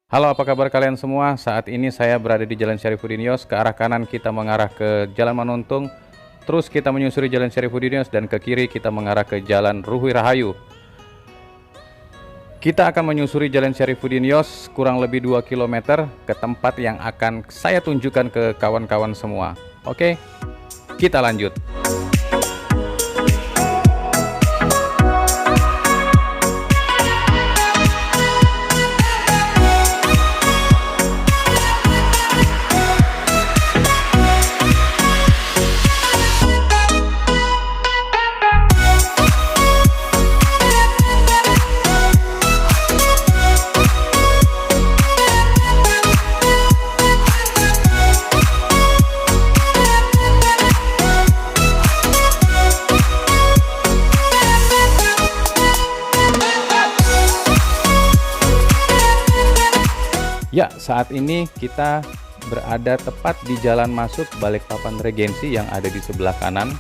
Halo, apa kabar kalian semua? Saat ini saya berada di Jalan Syarifudin Yos. Ke arah kanan kita mengarah ke Jalan Manuntung, terus kita menyusuri Jalan Syarifudin Yos, dan ke kiri kita mengarah ke Jalan Ruhui Rahayu. Kita akan menyusuri Jalan Syarifudin Yos kurang lebih 2 km ke tempat yang akan saya tunjukkan ke kawan-kawan semua. Oke, kita lanjut. Ya, saat ini kita berada tepat di jalan masuk Balikpapan Regensi yang ada di sebelah kanan.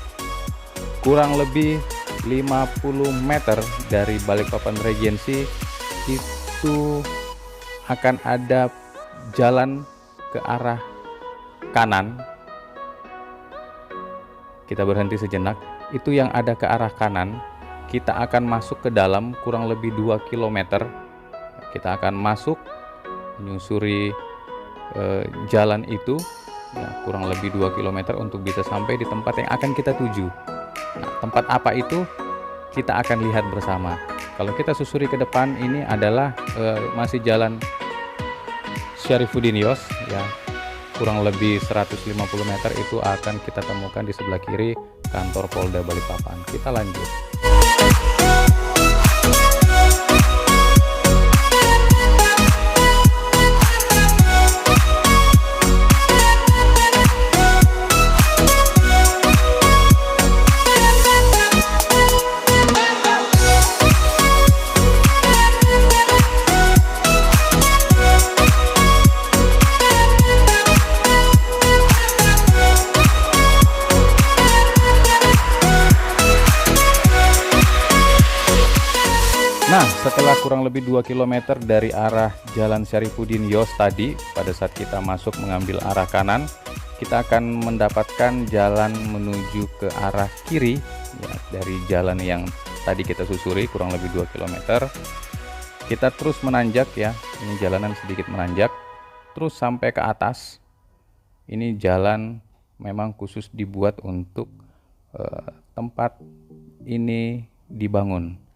Kurang lebih 50 meter dari Balikpapan Regensi itu akan ada jalan ke arah kanan. Kita berhenti sejenak. Itu yang ada ke arah kanan. Kita akan masuk ke dalam kurang lebih 2 km. Kita akan masuk menyusuri jalan itu ya, kurang lebih 2 km untuk bisa sampai di tempat yang akan kita tuju. Nah, tempat apa itu kita akan lihat bersama. Kalau kita susuri ke depan, ini adalah masih jalan Syarifudin Yos ya, kurang lebih 150 meter itu akan kita temukan di sebelah kiri kantor Polda Balikpapan. Kita lanjut. Nah, setelah kurang lebih 2 km dari arah Jalan Syarifudin Yos tadi, pada saat kita masuk mengambil arah kanan, kita akan mendapatkan jalan menuju ke arah kiri ya, dari jalan yang tadi kita susuri kurang lebih 2 km. Kita terus menanjak ya, ini jalanan sedikit menanjak, terus sampai ke atas. Ini jalan memang khusus dibuat untuk tempat ini dibangun.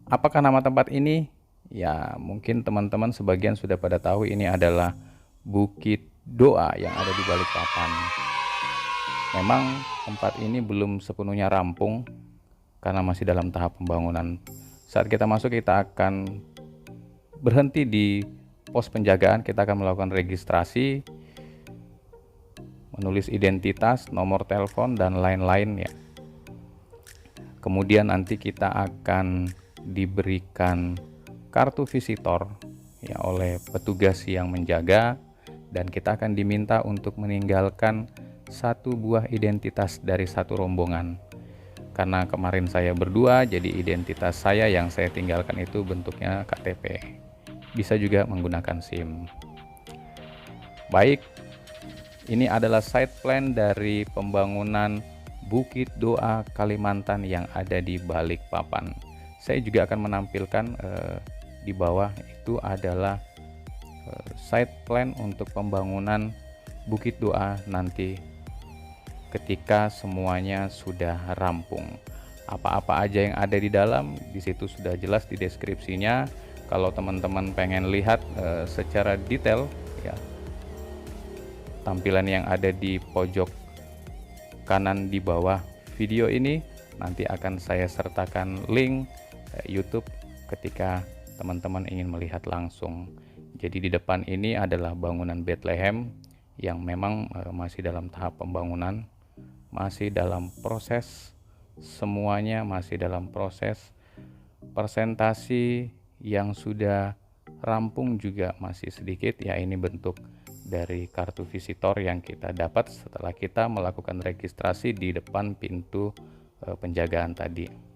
Apakah nama tempat ini? Ya, mungkin teman-teman sebagian sudah pada tahu ini adalah Bukit Doa yang ada di Balikpapan. Memang tempat ini belum sepenuhnya rampung karena masih dalam tahap pembangunan. Saat kita masuk, kita akan berhenti di pos penjagaan. Kita akan melakukan registrasi, menulis identitas, nomor telepon, dan lain-lain ya. Kemudian nanti kita akan diberikan kartu visitor ya oleh petugas yang menjaga, dan kita akan diminta untuk meninggalkan satu buah identitas dari satu rombongan. Karena kemarin saya berdua, jadi identitas saya yang saya tinggalkan itu bentuknya KTP. Bisa juga menggunakan SIM. Baik, ini adalah site plan dari pembangunan Bukit Doa Kalimantan yang ada di Balikpapan. Saya juga akan menampilkan di bawah itu adalah site plan untuk pembangunan Bukit Doa nanti ketika semuanya sudah rampung. Apa-apa aja yang ada di dalam, di situ sudah jelas di deskripsinya. Kalau teman-teman pengen lihat secara detail ya, tampilan yang ada di pojok kanan di bawah video ini, nanti akan saya sertakan link YouTube ketika teman-teman ingin melihat langsung. Jadi di depan ini adalah bangunan Bethlehem yang memang masih dalam tahap pembangunan, masih dalam proses, semuanya masih dalam proses. Presentasi yang sudah rampung juga masih sedikit ya, ini bentuk dari kartu visitor yang kita dapat setelah kita melakukan registrasi di depan pintu penjagaan tadi.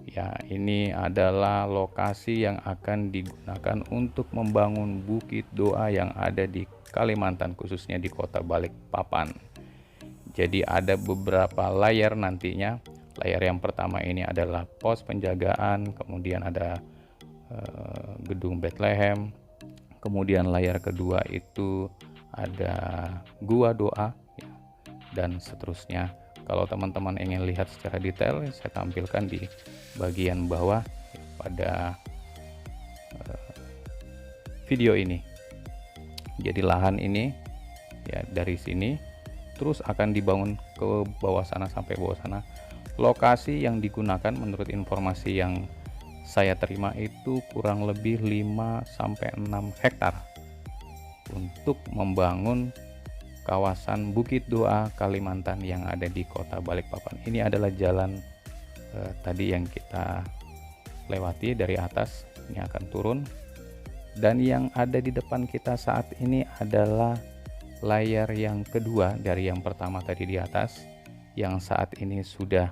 Ya, ini adalah lokasi yang akan digunakan untuk membangun bukit doa yang ada di Kalimantan, khususnya di Kota Balikpapan. Jadi ada beberapa layar nantinya. Layar yang pertama ini adalah pos penjagaan, kemudian ada gedung Bethlehem. Kemudian layar kedua itu ada gua doa, ya, dan seterusnya. Kalau teman-teman ingin lihat secara detail, saya tampilkan di bagian bawah pada video ini. Jadi lahan ini ya dari sini terus akan dibangun ke bawah sana sampai bawah sana. Lokasi yang digunakan menurut informasi yang saya terima itu kurang lebih 5 sampai 6 hektar untuk membangun kawasan Bukit Doa Kalimantan yang ada di Kota Balikpapan. Ini adalah jalan tadi yang kita lewati dari atas, ini akan turun, dan yang ada di depan kita saat ini adalah layar yang kedua dari yang pertama tadi di atas, yang saat ini sudah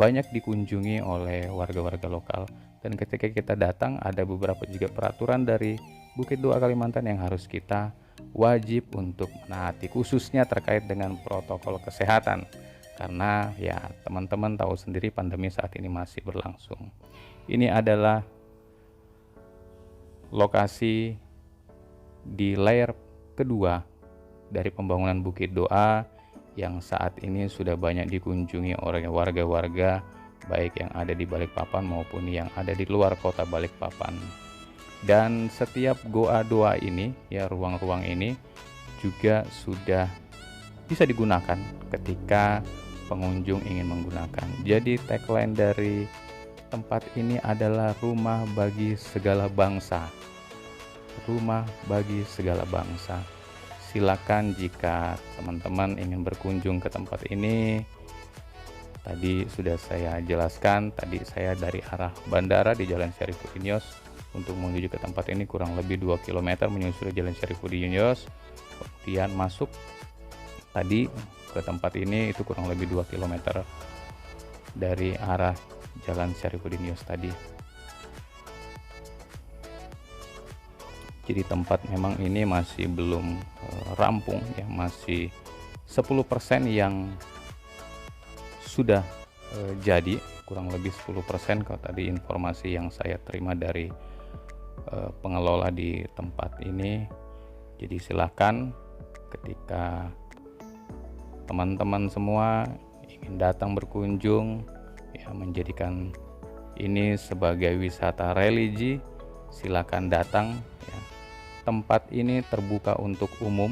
banyak dikunjungi oleh warga-warga lokal. Dan ketika kita datang, ada beberapa juga peraturan dari Bukit Doa Kalimantan yang harus kita wajib untuk menaati, khususnya terkait dengan protokol kesehatan, karena ya teman-teman tahu sendiri pandemi saat ini masih berlangsung. Ini adalah lokasi di layar kedua dari pembangunan Bukit Doa yang saat ini sudah banyak dikunjungi oleh warga-warga, baik yang ada di Balikpapan maupun yang ada di luar kota Balikpapan. Dan setiap goa doa ini, ya ruang-ruang ini juga sudah bisa digunakan ketika pengunjung ingin menggunakan. Jadi tagline dari tempat ini adalah rumah bagi segala bangsa. Rumah bagi segala bangsa. Silakan jika teman-teman ingin berkunjung ke tempat ini. Tadi sudah saya jelaskan, tadi saya dari arah bandara di Jalan Syarifudin untuk menuju ke tempat ini kurang lebih 2 km menyusuri Jalan Syarifudin, kemudian masuk tadi ke tempat ini itu kurang lebih 2 km dari arah Jalan Syarifudin tadi. Jadi tempat memang ini masih belum rampung ya, masih 10% yang sudah jadi, kurang lebih 10% kalau tadi informasi yang saya terima dari pengelola di tempat ini. Jadi silakan ketika teman-teman semua ingin datang berkunjung ya, menjadikan ini sebagai wisata religi, silakan datang ya. Tempat ini terbuka untuk umum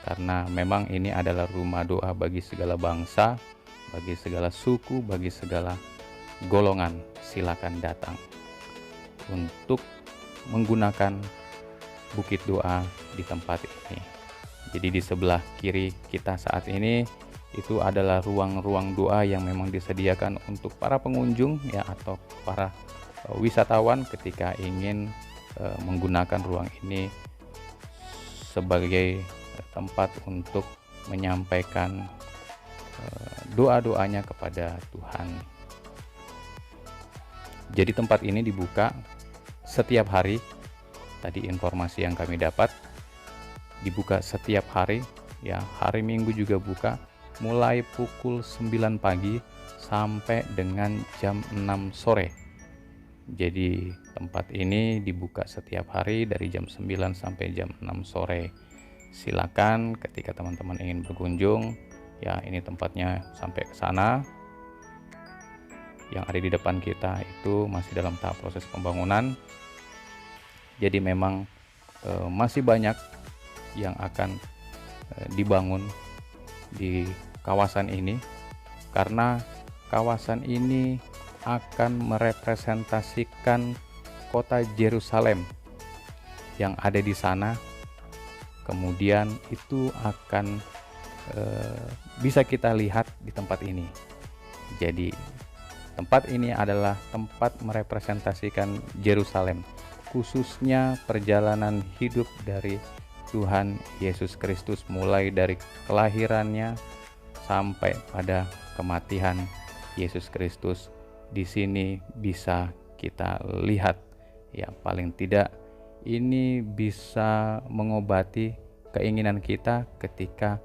karena memang ini adalah rumah doa bagi segala bangsa, bagi segala suku, bagi segala golongan. Silakan datang untuk menggunakan bukit doa di tempat ini. Jadi di sebelah kiri kita saat ini itu adalah ruang-ruang doa yang memang disediakan untuk para pengunjung ya, atau para wisatawan ketika ingin menggunakan ruang ini sebagai tempat untuk menyampaikan doa-doanya kepada Tuhan. Jadi tempat ini dibuka setiap hari. Tadi informasi yang kami dapat dibuka setiap hari ya, hari Minggu juga buka mulai pukul 9 pagi sampai dengan jam 6 sore. Jadi tempat ini dibuka setiap hari dari jam 9 sampai jam 6 sore. Silakan ketika teman-teman ingin berkunjung ya, ini tempatnya sampai ke sana. Yang ada di depan kita itu masih dalam tahap proses pembangunan. Jadi memang masih banyak yang akan dibangun di kawasan ini, karena kawasan ini akan merepresentasikan kota Yerusalem yang ada di sana. Kemudian itu akan bisa kita lihat di tempat ini. Jadi tempat ini adalah tempat merepresentasikan Yerusalem, khususnya perjalanan hidup dari Tuhan Yesus Kristus, mulai dari kelahirannya sampai pada kematian Yesus Kristus di sini bisa kita lihat ya, paling tidak ini bisa mengobati keinginan kita ketika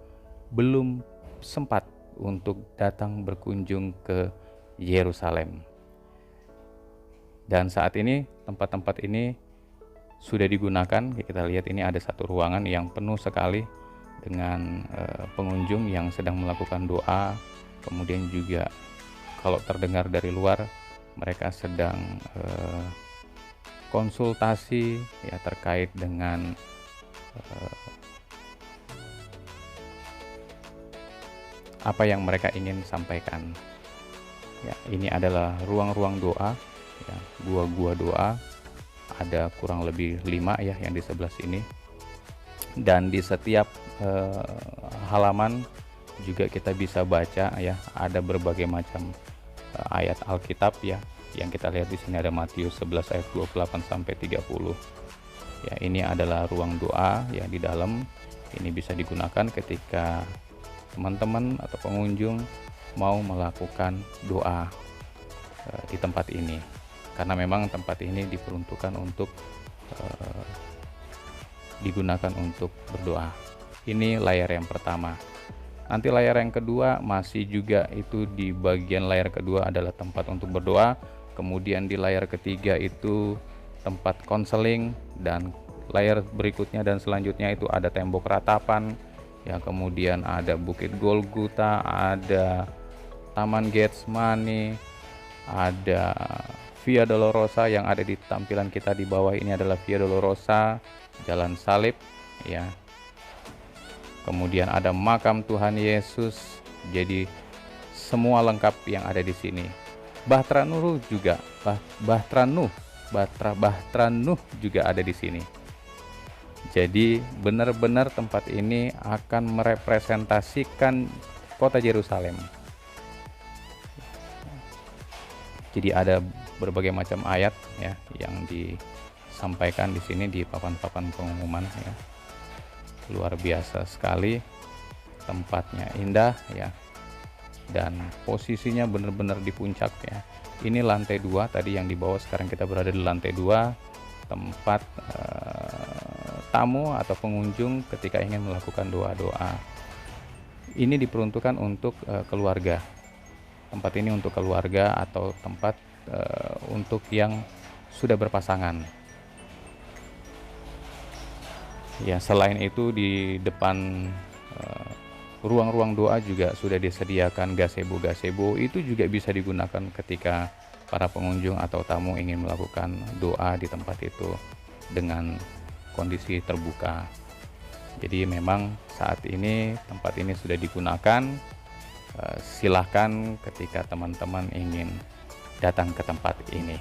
belum sempat untuk datang berkunjung ke Yerusalem. Dan saat ini tempat-tempat ini sudah digunakan. Kita lihat ini ada satu ruangan yang penuh sekali dengan pengunjung yang sedang melakukan doa. Kemudian juga kalau terdengar dari luar, mereka sedang konsultasi ya terkait dengan apa yang mereka ingin sampaikan. Ya, ini adalah ruang-ruang doa, ya, gua-gua doa. Ada kurang lebih 5 ya yang di sebelah sini. Dan di setiap halaman juga kita bisa baca ya, ada berbagai macam ayat Alkitab ya. Yang kita lihat di sini ada Matius 11 ayat 28 sampai 30. Ya, ini adalah ruang doa ya di dalam. Ini bisa digunakan ketika teman-teman atau pengunjung mau melakukan doa di tempat ini, karena memang tempat ini diperuntukkan untuk digunakan untuk berdoa. Ini layar yang pertama. Nanti layar yang kedua masih juga itu, di bagian layar kedua adalah tempat untuk berdoa. Kemudian di layar ketiga itu tempat konseling, dan layar berikutnya dan selanjutnya itu ada tembok ratapan ya, kemudian ada Bukit Golgota, ada Taman Getsemani, ada Via Dolorosa. Yang ada di tampilan kita di bawah ini adalah Via Dolorosa, jalan salib ya. Kemudian ada makam Tuhan Yesus. Jadi semua lengkap yang ada di sini. Bahtera Nuh juga, Bahtera Nuh juga ada di sini. Jadi benar-benar tempat ini akan merepresentasikan kota Yerusalem. Jadi ada berbagai macam ayat ya yang disampaikan di sini di papan-papan pengumuman ya. Luar biasa sekali, tempatnya indah ya, dan posisinya benar-benar di puncak ya. Ini lantai 2 tadi yang di bawah, sekarang kita berada di lantai 2, tempat tamu atau pengunjung ketika ingin melakukan doa-doa. Ini diperuntukkan untuk keluarga. Tempat ini untuk keluarga atau tempat untuk yang sudah berpasangan. Ya, selain itu di depan ruang-ruang doa juga sudah disediakan gazebo. Itu juga bisa digunakan ketika para pengunjung atau tamu ingin melakukan doa di tempat itu dengan kondisi terbuka. Jadi memang saat ini tempat ini sudah digunakan. Silahkan ketika teman-teman ingin datang ke tempat ini.